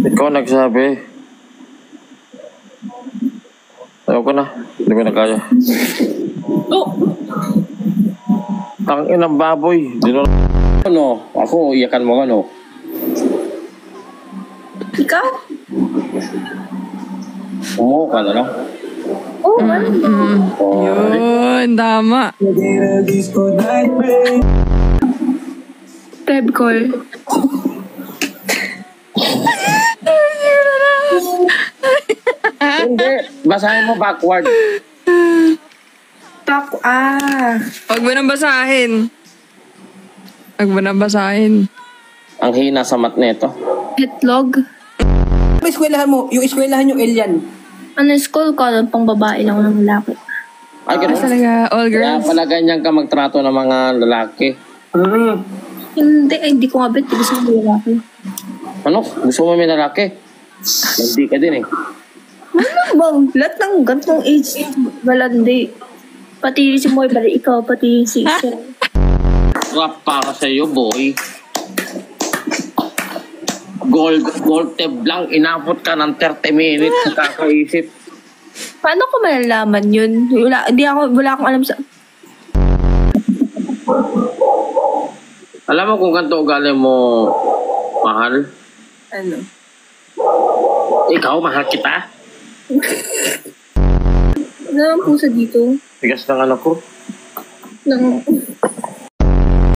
Ikaw nagsabi. Ayaw ko na. Hindi ko na kaya. Oh! Tangin ng baboy. Ano? Ako, iyakan mo ano? Ikaw? Umuha ka na lang. Oh, ano? Yun, tama. Peb call. Hindi. Basahin mo backward. Huwag mo nang basahin. Huwag mo nang basahin. Ang hina sa mat nito. Itlog. Yung eskwelahan mo, yung eskwelahan yung alien. Ano school ko? Pang babae lang ng lalaki. Ay, ganun. Talaga, all Kaya girls. pala ganyan ka magtrato ng mga lalaki. Hindi ko nga bet. Gusto ko lalaki. Ano? Gusto mo may lalaki? Hindi ka din eh. Ano bang? Lahat ng gantong age, balandi. Pati si Moy, bali ikaw, pati si Sir. Rap para sa iyo, boy. Gold tab lang, inabot ka ng 30 minutes sa kakaisip. Paano ko malalaman yun? Wala akong alam sa... Alam mo kung ganito ugali mo, mahal? Ano? Ikaw, mahal kita? Ano ang pusa dito? Tigas ng ano ko. Ng...